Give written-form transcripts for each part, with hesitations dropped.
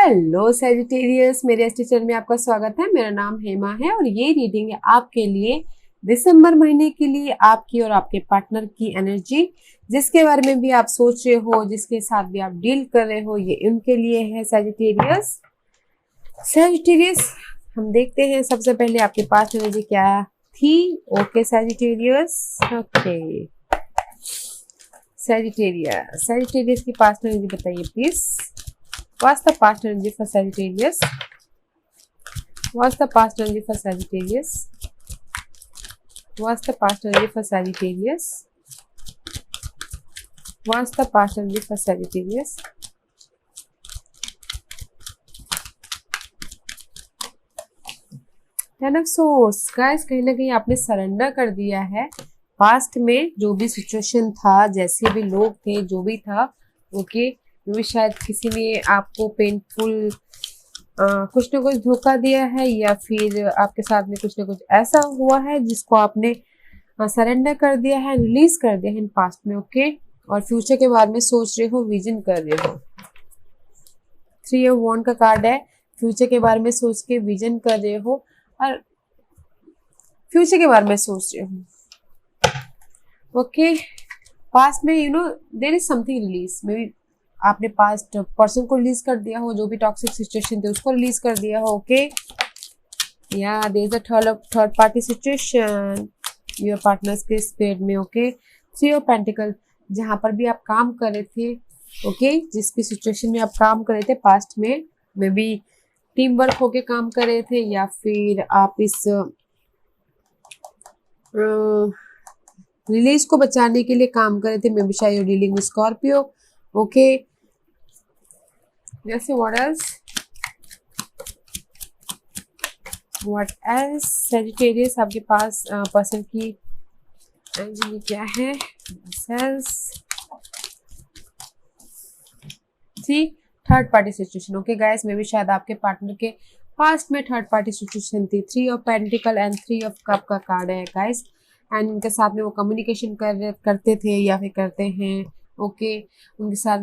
Hello Sagittarius, मेरे astro channel में आपका स्वागत है। मेरा नाम हेमा है और ये रीडिंग है आपके लिए दिसंबर महीने के लिए आपकी और आपके पार्टनर की एनर्जी, जिसके बारे में भी आप सोच रहे हो, जिसके साथ भी आप डील कर रहे हो, ये उनके लिए है सैजिटेरियस। सैजिटेरियस, हम देखते हैं सबसे पहले आपके पास एनर्जी क्या थी। ओके सैजिटेरियस, ओके सैजिटेरियस की पास्ट एनर्जी बताइए please. What's the past energy for Sagittarius? What's the past energy for Sagittarius? What's the past energy for Sagittarius? What's the past energy for Sagittarius? Ten of Swords, guys, कहीं ना कहीं आपने surrender कर दिया है। Past में जो भी सिचुएशन था, जैसे भी लोग थे, जो भी था, ओके भी शायद किसी ने आपको पेनफुल कुछ ना कुछ धोखा दिया है, या फिर आपके साथ में कुछ ना कुछ ऐसा हुआ है जिसको आपने सरेंडर कर दिया है, रिलीज कर दिया है इन पास्ट में। ओके, और फ्यूचर के बारे में सोच रहे हो, विजन कर रहे हो। 3 ऑफ वॉन्ड का कार्ड है। फ्यूचर के बारे में सोच के विजन कर रहे हो और फ्यूचर के बारे में सोच रहे हो। ओके, पास्ट में there is something release. Maybe आपने पास्ट पर्सन को रिलीज कर दिया हो, जो भी टॉक्सिक सिचुएशन थे उसको रिलीज कर दिया हो। ओके, या there is a third party situation your partners के स्पेड में। ओके, 3 ऑफ पेंटिकल, जहां पर भी आप काम कर रहे थे, ओके जिस भी सिचुएशन में आप काम कर रहे थे पास्ट में, मे बी टीम वर्क होके काम कर रहे थे, या फिर आप इस रिलीज को बचाने के लिए काम कर रहे थे। मे बी शायद डीलिंग विद स्कॉर्पियो। ओके, जैसे what else Sagittarius, आपके पास पर्सन की एनर्जी क्या है। Third party situation. Okay guys, मे भी शायद आपके पार्टनर के पास्ट में थर्ड पार्टी सिचुएशन थी। 3 of pentacle and 3 of cup का कार्ड है गाइस, एंड उनके साथ में वो कम्युनिकेशन करते थे या फिर करते हैं। ओके, उनके साथ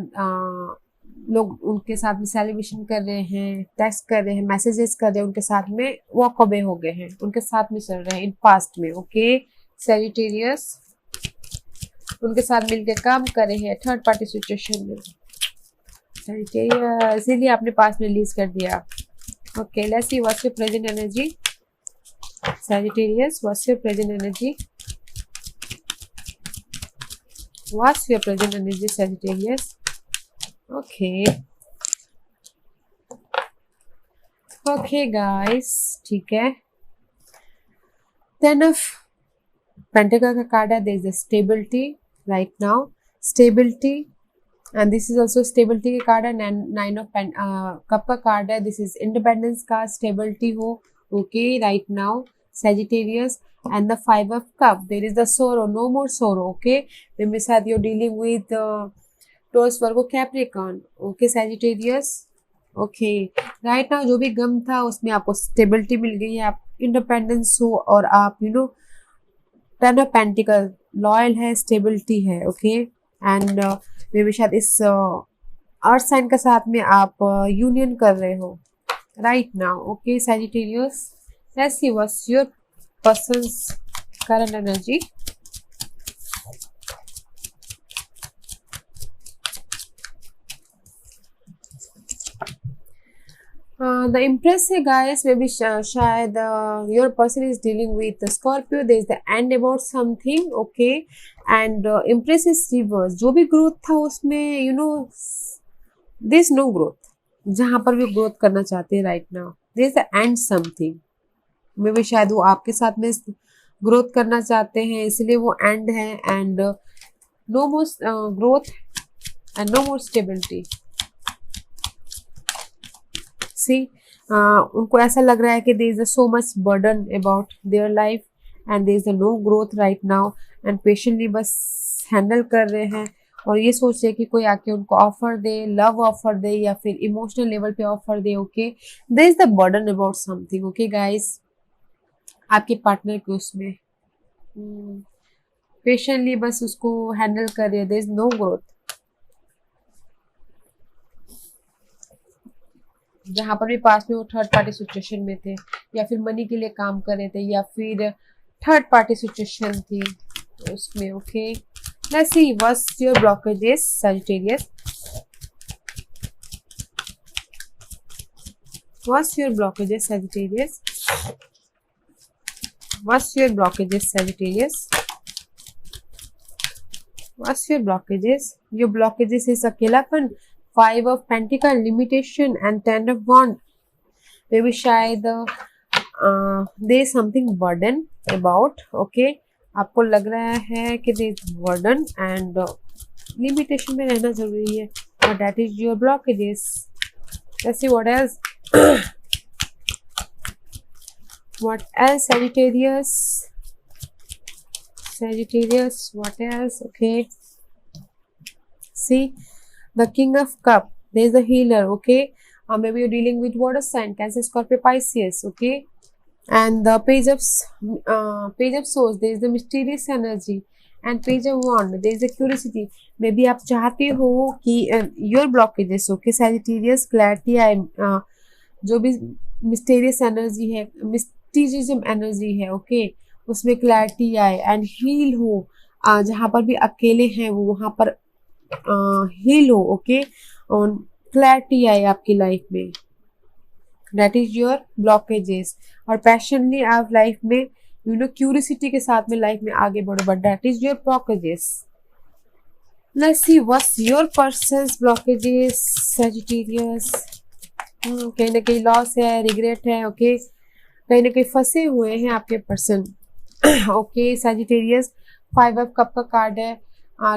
लोग उनके साथ में सेलिब्रेशन कर रहे हैं, टेक्स्ट कर रहे हैं, मैसेजेस कर रहे हैं, उनके साथ में वॉक अवे हो गए हैं, उनके साथ में चल रहे हैं इन पास्ट में। ओके सैजिटेरियस, उनके साथ मिलकर काम कर रहे हैं थर्ड पार्टी सिचुएशन में सैजिटेरियस, इसीलिए आपने पास्ट में रिलीज कर दिया। ओके, let's see what's your present energy Sagittarius. What's your present energy? What's your present energy Sagittarius? Okay guys, ठीक है। 10 ऑफ पेंटिकल का कार्ड है। There is a stability right now, stability, and this is also stability के card है। 9 of cup का card है। This is independence का, stability हो। Okay right now Sagittarius, and the 5 of cup, there is the sorrow, no more sorrow. Okay, मेरे साथ you dealing with Taurus, Virgo, Capricorn. Okay Sagittarius, okay right now जो भी गम था उसमें आपको stability मिल गई है, आप इंडिपेंडेंस हो और आप 10 ऑफ पेंटिकल, लॉयल है, स्टेबिलिटी है। ओके, एंड मे बी शायद इस अर्थ साइन के साथ में आप यूनियन कर रहे हो right now. Okay Sagittarius, let's see what's your persons current energy. The Empress है guys, maybe शायद your person is dealing with the Scorpio. There is the end about something, okay, and Empress is reverse. जो भी growth था उसमें there is no growth. जहाँ पर भी growth करना चाहते हैं right now, there is the end something. maybe शायद वो आपके साथ में ग्रोथ करना चाहते हैं, इसलिए वो एंड है, and no more growth and no more stability. उनको ऐसा लग रहा है कि there is so much burden about their life and there is no growth right now, and patiently बस हैंडल कर रहे हैं और ये सोच रहे हैं कि कोई आके उनको ऑफर दे, लव ऑफर दे या फिर इमोशनल लेवल पे ऑफर दे। Okay, there is the burden about something. Okay guys, आपके पार्टनर के उसमें पेशेंटली बस उसको हैंडल कर रहे हैं, देयर इज नो ग्रोथ। जहां पर भी पास में वो थर्ड पार्टी सिचुएशन में थे, या फिर मनी के लिए काम कर रहे थे, या फिर थर्ड पार्टी सिचुएशन थी उसमें। Okay, let's see what's your blockages Sagittarius. What's your blockages, Sagittarius? What's your blockages, Sagittarius? What's your blockages? Your blockages is अकेलापन, 5 of Pentacle, limitation and 10 of Wand. Maybe शायद there is something burden about. Okay, आपको लग रहा है कि there is burden and limitation में रहना जरूरी है, but that is your blockages. Let's see what else. What else, Sagittarius? Sagittarius, what else? Okay, see the King of Cup, there is the healer. Okay, maybe you're dealing with water sign, Cancer, Scorpio, Pisces. Okay, and the page of swords, there is the mysterious energy, and page of wand, there is the curiosity. Maybe आप चाहते हो कि your blockages, okay Sagittarius, clarity है, जो भी mysterious energy है, मिस्टीरियम energy है, okay, उसमें क्लैरिटी आए एंड हील हो। जहाँ पर भी अकेले हैं वो वहाँ पर हील हो, ओके, और क्लैरिटी आए आपकी लाइफ में। That is your blockages. और पैशनली आप लाइफ में क्यूरियोसिटी के साथ में लाइफ में आगे बढ़ो, but that is your blockages. Let's see what's your persons blockages Sagittarius. कहीं ना कहीं लॉस है, रिग्रेट है, ओके, कहीं ना कहीं फंसे हुए हैं आपके person. Okay Sagittarius, 5 of cup का कार्ड है,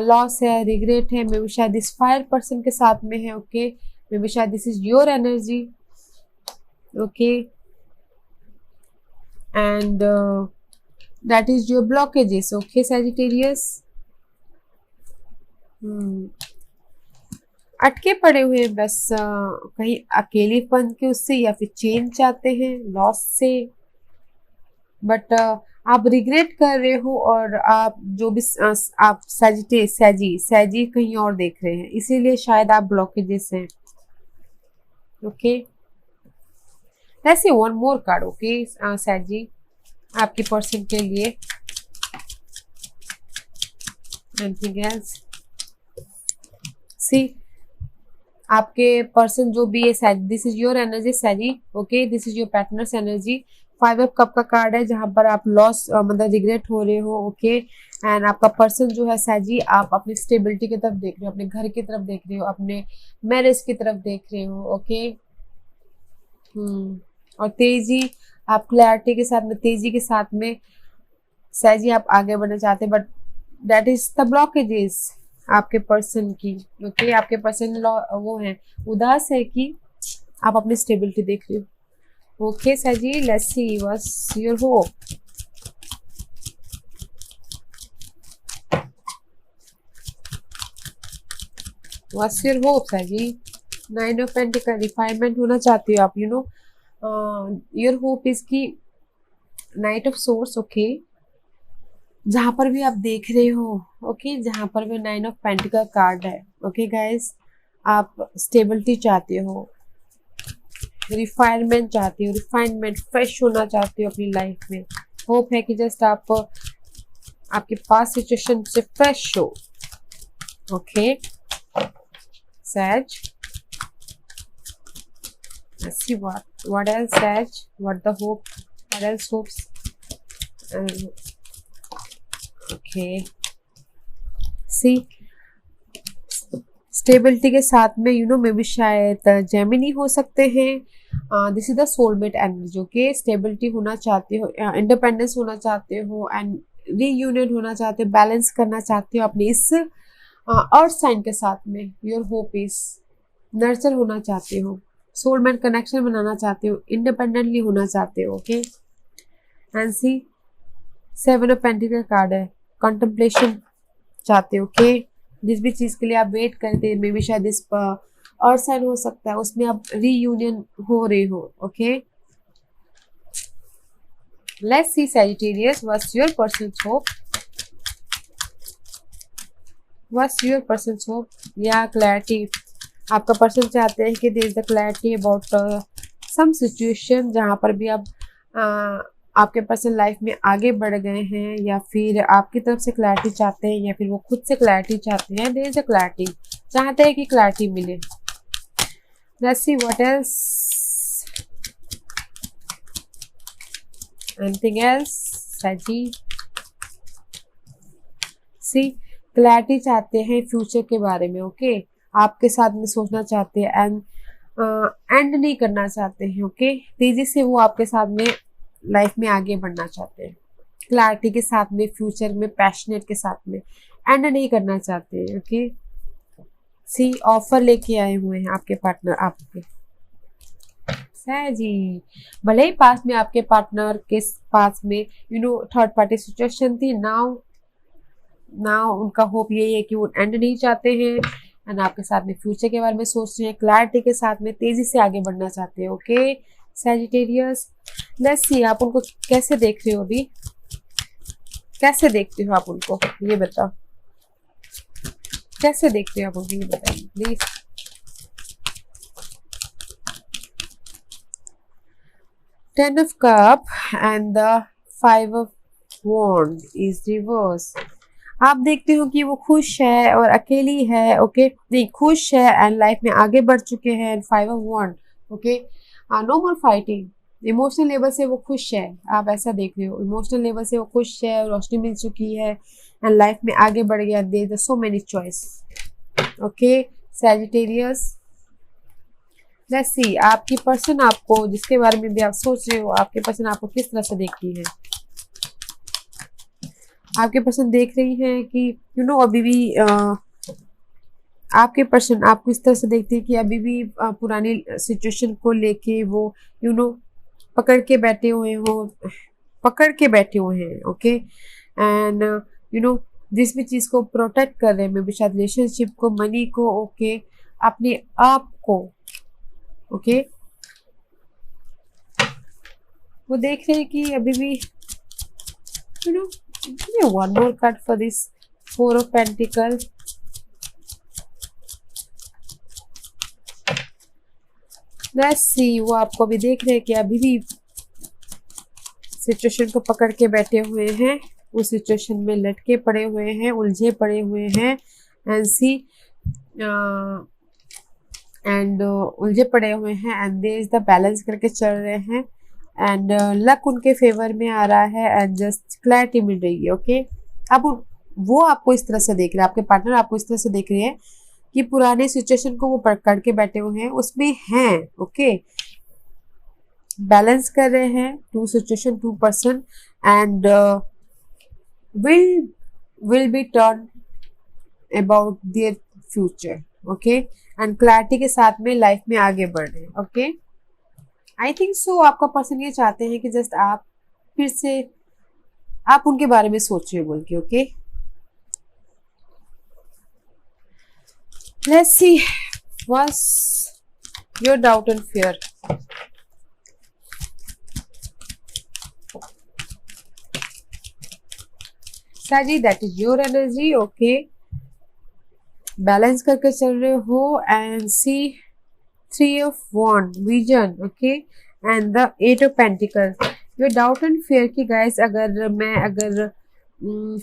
लॉस है, रिग्रेट है, मे बी शायद इस फायर पर्सन के साथ में है। ओके, मे बी शायद this is your energy. Okay, and that is your blockages. Okay Sagittarius, अटके पड़े हुए हैं बस कहीं अकेलेपन के उससे, या फिर चेंज चाहते हैं लॉस से, बट आप रिग्रेट कर रहे हो, और आप जो भी आप सैजी कहीं और देख रहे हैं, इसीलिए शायद आप ब्लॉकेजेस हैं। Okay, let's see one more card. Okay Sagi, आपके पर्सन के लिए एनीथिंग एल्स। सी आपके पर्सन जो भी है, this is your energy Sagi. Okay, this is your partner's energy. 5 of cup का कार्ड है, जहां पर आप लॉस मतलब रिग्रेट हो रहे हो। ओके, एंड आपका पर्सन जो है सैजी, आप अपनी स्टेबिलिटी की तरफ देख रहे हो, अपने घर की तरफ देख रहे हो, अपने मैरिज की तरफ देख रहे हो। ओके, और तेजी, आप क्लैरिटी के साथ में, तेजी के साथ में सैजी आप आगे बढ़ना चाहते हैं, but that is the blockages आपके पर्सन की। ओके, आपके पर्सन वो है, उदास है कि आप अपनी स्टेबिलिटी देख रहे हो। ओके सजी, let's see what's your hope. What's your hope सजी? 9 ऑफ पेंटिकल, रिफाइनमेंट होना चाहती हो आप, योर होप इज की नाइट ऑफ सोर्स। ओके, जहां पर भी आप देख रहे हो, ओके, जहां पर भी 9 ऑफ पेंटिकल कार्ड है। ओके गाइस, आप स्टेबिलिटी चाहते हो, रिफाइनमेंट चाहते हो, रिफाइनमेंट, फ्रेश होना चाहते हो अपनी लाइफ में। होप है कि जस्ट आप आपके पास सिचुएशन से फ्रेश हो। Okay Sag, let's see what else Sag, what the hope, what else hopes. Okay, see stability के साथ में मे बी शायद जेमिनी हो सकते हैं। This is the soulmate energy. Okay, stability होना चाहते हो, इंडिपेंडेंस होना चाहते हो, एंड रीयूनियन होना चाहते हो, बैलेंस करना चाहते हो अपने इस अर्थ साइन के साथ में। योर होप इज नर्चर होना चाहते हो, सोलमेट कनेक्शन बनाना चाहते हो, इंडिपेंडेंटली होना चाहते हो। Okay, and see 7 of pentacle card है, कंटेम्पलेशन चाहते हो। ओके, जिस भी चीज के लिए आप वेट करते हैं, मे बी शायद इस अर्थ साइन हो सकता है, उसमें आप रीयूनियन हो रहे हो। Okay, let's see Sagittarius, what's your person's hope? What's your person's hope? या क्लैरिटी, आपका पर्सन चाहते हैं कि there is the clarity about some situation जहाँ पर भी आप आपके पर्सन लाइफ में आगे बढ़ गए हैं, या फिर आपकी तरफ से क्लैरिटी चाहते हैं, या फिर वो खुद से क्लैरिटी चाहते हैं। देयर इज अ क्लैरिटी, चाहते हैं कि क्लैरिटी मिले। Let's see what else, anything else साजी। सी क्लैरिटी चाहते हैं फ्यूचर के बारे में, ओके आपके साथ में सोचना चाहते हैं एंड एंड नहीं करना चाहते हैं, ओके तेजी से वो आपके साथ में लाइफ में आगे बढ़ना चाहते हैं, क्लैरिटी के साथ में, फ्यूचर में पैशनेट के साथ में, एंड नहीं करना चाहते हैं, ओके। सी ऑफर लेके आए हुए हैं आपके पार्टनर आपके जी। भले ही पास में आपके पार्टनर के पास में थर्ड पार्टी सिचुएशन थी, नाउ उनका होप यही है कि वो एंड नहीं चाहते हैं एंड आपके साथ में फ्यूचर के बारे में सोच रहे हैं, क्लैरिटी के साथ में तेजी से आगे बढ़ना चाहते हैं, ओके सैजिटेरियस। लेट्स सी आप उनको कैसे देख रहे हो अभी, कैसे देखते हो आप उनको, ये बताओ कैसे देखते हो आप उनको, ये बताइए please. Ten of cup and the five of wand is reverse. आप देखते हो कि वो खुश है और अकेली है, ओके नहीं खुश है एंड लाइफ में आगे बढ़ चुके हैं and five of wand, okay no more fighting. Emotional level से वो खुश है, आप ऐसा देख रहे हो, इमोशनल लेवल से वो खुश है, रोशनी मिल चुकी है एंड लाइफ में आगे बढ़ गया। There is so many choice, okay Sagittarius. Let's see आपकी पर्सन आपको, जिसके बारे में भी आप सोच रहे हो, आपके पर्सन आपको किस तरह से देखती है। आपके पर्सन देख रही है कि अभी भी आपके पर्सन आपको इस तरह से देखते हैं कि अभी भी पुरानी सिचुएशन को लेके वो पकड़ के बैठे हुए हैं, ओके एंड जिस भी चीज को प्रोटेक्ट कर रहे हैं, मे बी शायद रिलेशनशिप को, मनी को, ओके अपने आप को, ओके वो देख रहे हैं कि अभी भी one more card for this Four of Pentacles. Let's see वो आपको भी देख रहे हैं कि अभी भी सिचुएशन को पकड़ के बैठे हुए हैं, उस सिचुएशन में लटके पड़े हुए हैं, उलझे पड़े हुए हैं एंड सी उलझे पड़े हुए हैं and there is the balance करके चल रहे हैं एंड लक उनके फेवर में आ रहा है एंड जस्ट क्लैरिटी मिल रही है, ओके अब वो आपको इस तरह से देख रहे हैं, आपके पार्टनर आपको इस तरह से देख रहे हैं कि पुराने सिचुएशन को वो पकड़ के बैठे हुए हैं, उसमें हैं, ओके बैलेंस कर रहे हैं two situation, two person and will be turn about their future, okay and clarity के साथ में लाइफ में आगे बढ़ रहे हैं, ओके आई थिंक सो आपका पर्सन ये चाहते हैं कि जस्ट आप फिर से आप उनके बारे में सोचिए बोल के, okay let's see what's your doubt and fear. Saji that is your energy, okay balance करके चल रहे हो and see three of wand vision, okay and the eight of pentacles. Your doubt and fear की guys, अगर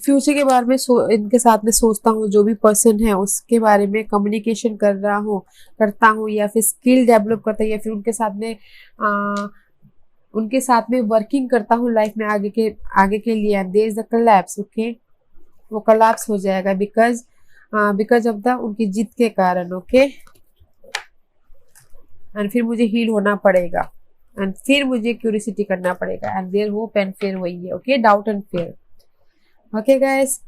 future के बारे में इनके साथ में सोचता हूँ, जो भी पर्सन है उसके बारे में कम्युनिकेशन करता हूँ या फिर स्किल डेवलप करता हूँ या फिर उनके साथ में वर्किंग करता हूँ लाइफ में आगे के लिए, there is the collapse, okay वो कोलैप्स हो जाएगा बिकॉज ऑफ द उनकी जिद के कारण, ओके एंड फिर मुझे हील होना पड़ेगा एंड फिर मुझे क्यूरियोसिटी करना पड़ेगा and their hope and fear वही है, okay doubt and fear, okay guys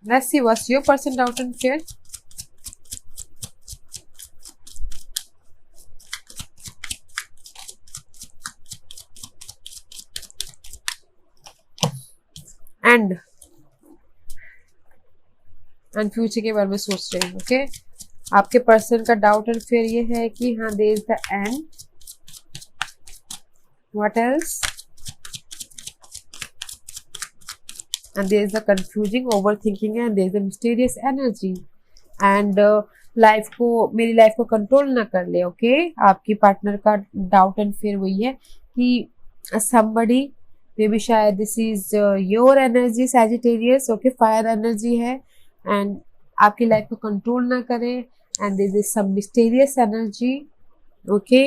let's see what's your person doubt and fear. And future के बारे में सोच रहे हैं, ओके आपके पर्सन का डाउट एंड फियर ये है कि हाँ there is the end, what else and there is the confusing, overthinking, and there is the mysterious energy. And life को, मेरी लाइफ को कंट्रोल ना कर ले. ओके, आपकी पार्टनर का डाउट एंड फियर वही है कि somebody, मे बी शायद this is your energy Sagittarius. Okay, fire energy है एंड आपकी लाइफ को कंट्रोल ना करे. And this is some mysterious energy. Okay,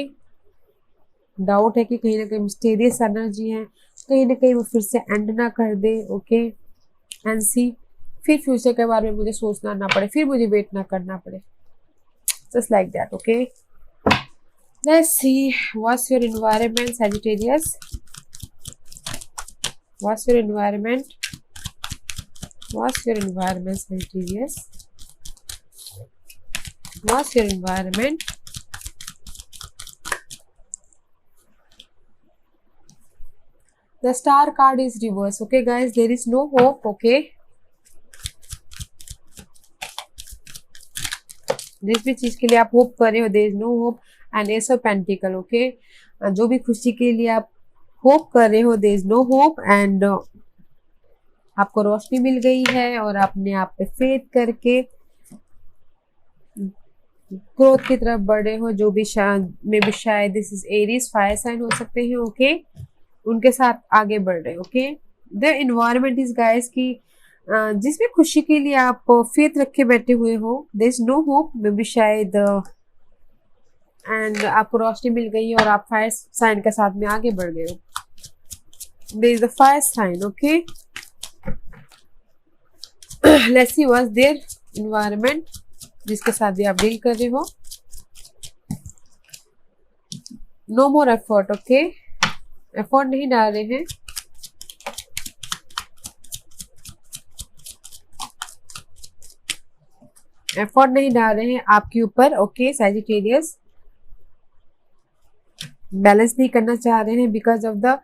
doubt है कि कहीं ना कहीं मिस्टीरियस एनर्जी है, कहीं ना कहीं वो फिर से एंड ना कर दे. ओके, एंड सी, फिर फ्यूचर के बारे में मुझे सोचना ना पड़े, फिर मुझे वेट ना करना पड़े. Just like that. Okay, let's see what's your environment Sagittarius. What's your environment, what's your environment Sagittarius, what's your environment. The star card is reverse. Okay guys, there is no hope. Okay, जिस भी चीज के लिए आप hope कर रहे हो, there is no hope. and ace of pentacle. Okay, जो भी खुशी के लिए आप होप कर रहे हो, there is no hope. and आपको रोशनी मिल गई है और आपने आप पे फेथ करके ग्रोथ की तरफ बढ़ रहे हो. जो भी मे बी शायद this is Aries, fire sign हो सकते हैं. ओके, उनके साथ आगे बढ़ रहे. Okay, the environment is guys की जिस भी खुशी के लिए आप फेथ रखे बैठे हुए हो, there is no hope, maybe शायद एंड आपको रोशनी मिल गई है और आप फायर साइन के साथ में आगे बढ़ गए हो. There is the fire sign. Okay, let's see what's their environment जिसके साथ भी आप डील कर रहे हो. No more effort. Okay, effort नहीं डाल रहे हैं. एफर्ट नहीं डाल रहे हैं आपके ऊपर. ओके सैजिटेरियस, बैलेंस नहीं करना चाह रहे हैं because of the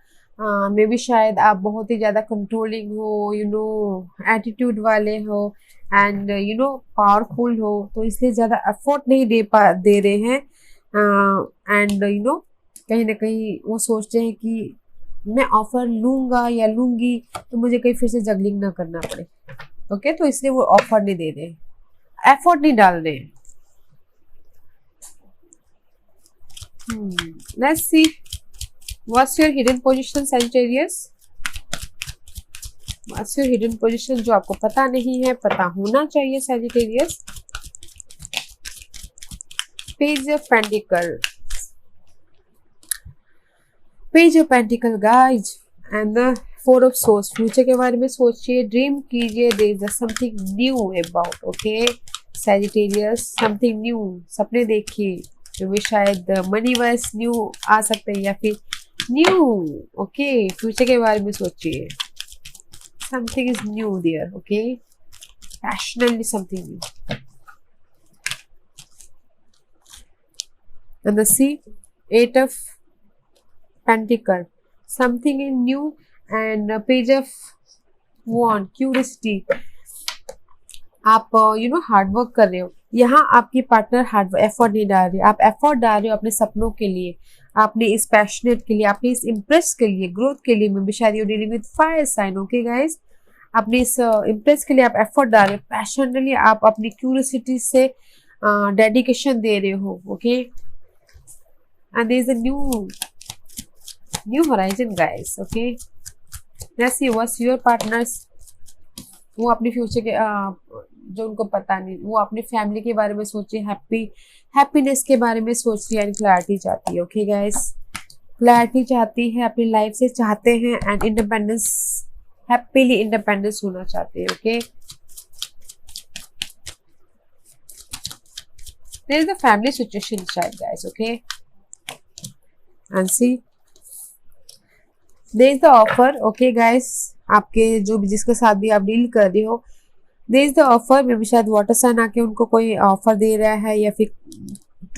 may be शायद आप बहुत ही ज्यादा कंट्रोलिंग हो, यू नो एटीट्यूड वाले हो एंड यू नो पावरफुल हो, तो इसलिए ज्यादा एफर्ट नहीं दे रहे हैं. एंड यू नो कहीं ना कहीं वो सोचते हैं कि मैं ऑफर लूंगा या लूंगी तो मुझे कहीं फिर से जगलिंग ना करना पड़े. ओके, तो इसलिए वो ऑफर नहीं दे रहे, एफर्ट नहीं डाल रहे. Let's see what's your hidden position Sagittarius. What's your hidden position जो आपको पता नहीं है, पता होना चाहिए Sagittarius. Page of pentacle, page of pentacle guys and the four of swords. Future के बारे में सोचिए, ड्रीम कीजिए. There is something new about. Okay Sagittarius, something new. सपने देखिए जो भी शायद मनी वाइज न्यू आ सकते हैं या फिर न्यू. ओके, फ्यूचर के बारे में सोचिए. Something is new there. Okay, passionately something new. And the see, eight of pentacle, something is new. And page of wand, curiosity. आप यू नो हार्ड वर्क कर रहे हो. यहाँ आपकी पार्टनर हार्ड एफर्ट नहीं डाल रही, आप एफर्ट डाल रहे हो अपने सपनों के लिए, आपने इस पैशनेट के लिए, आपने इस इम्प्रेस के लिए, ग्रोथ के लिए. मे बी शायद you dealing with fire sign. Okay guys, अपने इस इम्प्रेस के लिए आप एफर्ट डाल रहे हो, पैशनेटली आप अपनी क्यूरियोसिटी से डेडिकेशन दे रहे हो. Okay, and there is a new horizon guys. Okay, let's see what's your partners. वो अपने फ्यूचर के जो उनको पता नहीं, वो अपनी फैमिली के बारे में सोचे, हैप्पीनेस के बारे में सोच रही है एंड क्लैरिटी चाहती है. ओके गाइस, क्लैरिटी चाहती है, अपनी लाइफ से चाहते हैं एंड इंडिपेंडेंस, हैप्पीली इंडिपेंडेंस होना चाहते हैं. Okay, there is a family situation शायद guys. Okay, and see there is the offer. Okay guys, आपके जो भी जिसके साथ भी आप डील कर रहे हो, there is the offer. Maybe शायद वाटर साइन आके उनको कोई ऑफर दे रहा है या फिर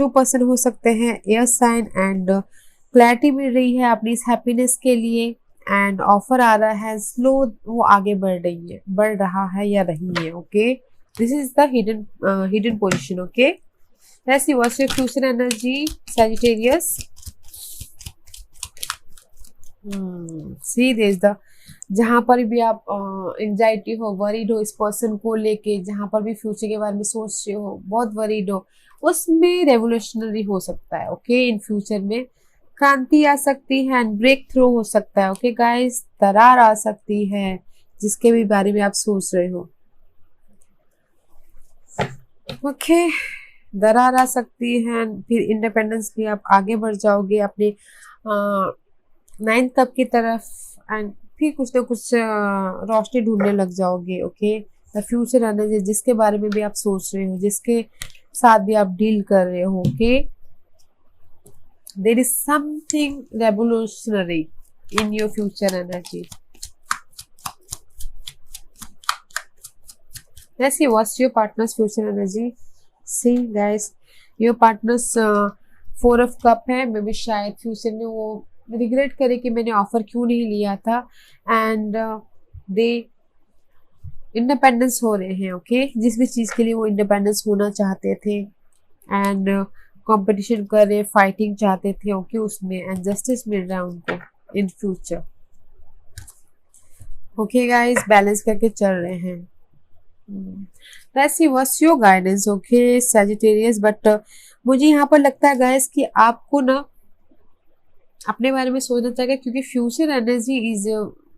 2% हो सकते हैं एयर साइन. एंड क्लैरिटी मिल रही है अपनी इस हैप्पीनेस के लिए एंड ऑफर आ रहा है. स्लो वो आगे बढ़ रहा है या रही है. Okay, this is the hidden position. Okay, let's see what's your future energy Sagittarius. See, there is the जहाँ पर भी आप एंजाइटी हो, वरीड हो इस पर्सन को लेके, जहाँ पर भी फ्यूचर के बारे में सोच रहे हो, बहुत वरीड हो, उसमें रेवोल्यूशनरी हो सकता है। ओके, इन फ्यूचर में क्रांति आ सकती है एंड ब्रेक थ्रू हो सकता है। ओके गाइस, दरार आ सकती है जिसके भी बारे में आप सोच रहे हो। ओके, दरार आ सकती है, फिर इंडिपेंडेंस भी आप आगे बढ़ जाओगे अपने 9th तक की तरफ एंड फिर कुछ ना कुछ रोशनी ढूंढने लग जाओगे। ओके, द फ्यूचर एनर्जी जिसके बारे में भी आप सोच रहे हो, जिसके साथ भी आप डील कर रहे हो। Okay, there is something revolutionary in your future energy. Let's see what's your partner's future energy. See guys, your partner's 4 of cup है। मे भी शायद फ्यूचर में वो रिग्रेट करे कि मैंने ऑफर क्यों नहीं लिया था एंड दे इंडिपेंडेंस हो रहे हैं। ओके, जिस भी चीज़ के लिए वो इंडिपेंडेंस होना चाहते थे एंड कंपटीशन कर रहे, फाइटिंग चाहते थे। ओके, उसमें एंड जस्टिस मिल रहा है उनको in future. Okay guys, balance करके चल रहे हैं। Let's see what's your guidance, okay Sagittarius, but मुझे यहाँ पर लगता है गाइस कि आपको ना अपने बारे में सोचना चाहिए, क्योंकि फ्यूचर एनर्जी इज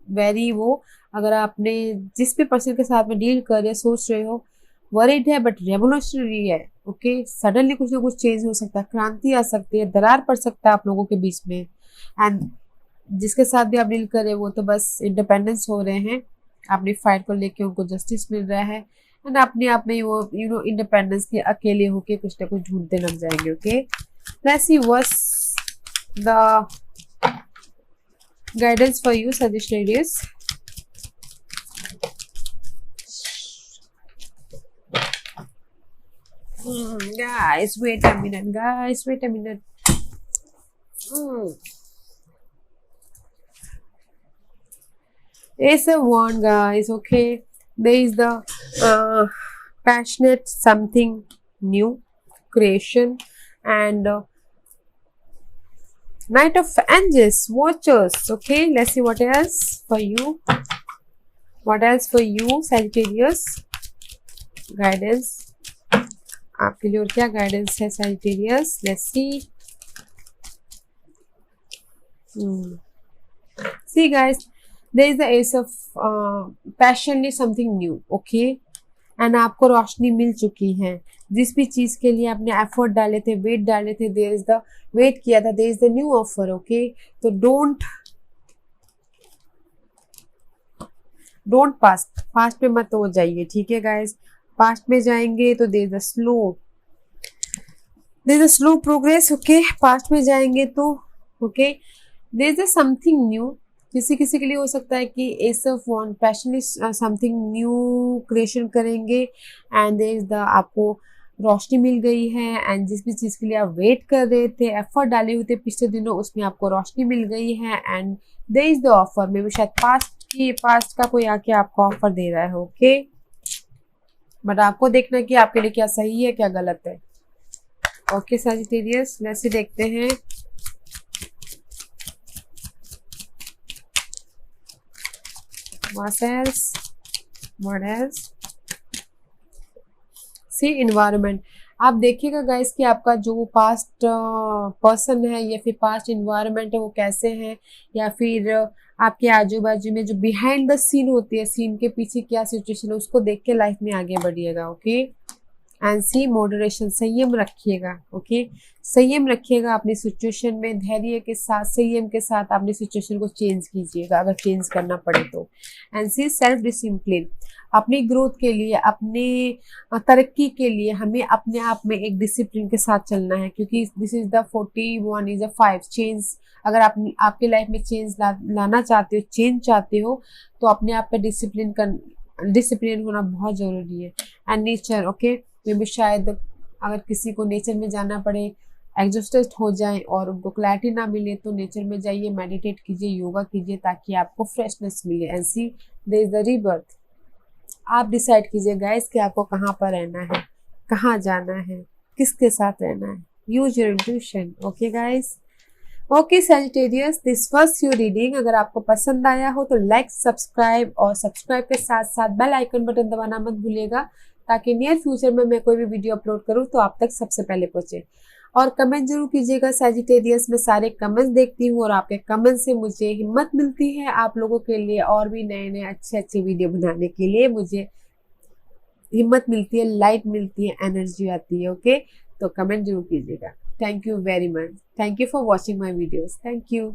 वेरी वो, अगर आपने जिस भी पर्सन के साथ में डील कर रहे सोच रहे हो, वरीड है बट रेवोल्यूशनरी है। ओके, सडनली कुछ ना कुछ चेंज हो सकता है, क्रांति आ सकती है, दरार पड़ सकता है आप लोगों के बीच में एंड जिसके साथ भी आप डील कर रहे हो वो तो बस इंडिपेंडेंस हो रहे हैं, अपनी फाइट को लेके उनको जस्टिस मिल रहा है एंड अपने आप में वो इंडिपेंडेंस के अकेले होके कुछ ना कुछ ढूंढते लग जाएंगे। Okay, let's see what's the guidance for you Sagittarius. Guys, wait a minute, guys, wait a minute. It's a wand, guys. Okay, there is the passionate something new creation and Knight of Angels, Watchers. Okay, let's see what else for you. What else for you Sagittarius? Guidance आपके लिए और क्या guidance है Sagittarius? Let's see. See guys, there is the ace of passionately something new. Okay, and आपको रोशनी मिल चुकी है। जिस भी चीज के लिए आपने एफर्ट डाले थे, वेट डाले थे, देयर इज द वेट किया था, there is the new offer. Okay, तो डोंट पास्ट में मत हो जाइए। ठीक है गाइस, पास्ट में जाएंगे तो there is a slow progress. Okay, past में जाएंगे तो okay there is a something new. किसी किसी के लिए हो सकता है कि ace of wand passionately something new creation करेंगे एंड देयर इज द आपको रोशनी मिल गई है एंड जिस भी चीज़ के लिए आप वेट कर रहे थे, एफर्ट डाले हुए थे पिछले दिनों, उसमें आपको रोशनी मिल गई है and there is the offer. मे भी शायद पास्ट का कोई आके आपको ऑफर दे रहा है। ओके, बट आपको देखना कि आपके लिए क्या सही है क्या गलत है। ओके Sagittarius, वैसे देखते हैं what else? C environment. आप देखिएगा गाइस कि आपका जो पास्ट पर्सन है या फिर पास्ट इन्वायरमेंट है वो कैसे है, या फिर आपके आजू बाजू में जो बिहाइंड द सीन होती है, सीन के पीछे क्या सिचुएशन है, उसको देख के लाइफ में आगे बढ़िएगा। ओके, एंड सी मॉडरेशन, संयम रखिएगा। ओके, संयम रखिएगा अपनी सिचुएशन में, धैर्य के साथ, संयम के साथ अपनी सिचुएशन को चेंज कीजिएगा अगर चेंज करना पड़े तो। एंड सी सेल्फ डिसिप्लिन, अपनी ग्रोथ के लिए, अपने तरक्की के लिए हमें अपने आप में एक डिसिप्लिन के साथ चलना है, क्योंकि this is the 41 is a 5 change. अगर आप आपके लाइफ में चेंज लाना चाहते हो, चेंज चाहते हो, तो अपने आप पे डिसिप्लिन होना बहुत जरूरी है। एंड नेचर, ओके, मे भी शायद अगर किसी को नेचर में जाना पड़े, एग्जॉस्टेड हो जाए और उनको क्लैरिटी ना मिले, तो नेचर में जाइए, मेडिटेट कीजिए, योगा कीजिए, ताकि आपको फ्रेशनेस मिले। And see there is the rebirth. आप डिसाइड कीजिए गाइस कि आपको कहाँ पर रहना है, कहाँ जाना है, किसके साथ रहना है। Use your intuition. Okay guys, okay Sagittarius, this was your reading. अगर आपको पसंद आया हो तो लाइक, सब्सक्राइब और सब्सक्राइब के साथ साथ बेल आइकन बटन दबाना मत भूलिएगा, ताकि नियर फ्यूचर में मैं कोई भी वीडियो अपलोड करूँ तो आप तक सबसे पहले पहुंचे। और कमेंट जरूर कीजिएगा सैजिटेरियस, मैं सारे कमेंट्स देखती हूँ और आपके कमेंट से मुझे हिम्मत मिलती है आप लोगों के लिए और भी नए नए अच्छे अच्छे वीडियो बनाने के लिए मुझे हिम्मत मिलती है, लाइट मिलती है, एनर्जी आती है। ओके, तो कमेंट जरूर कीजिएगा। Thank you very much. Thank you for watching my videos. Thank you.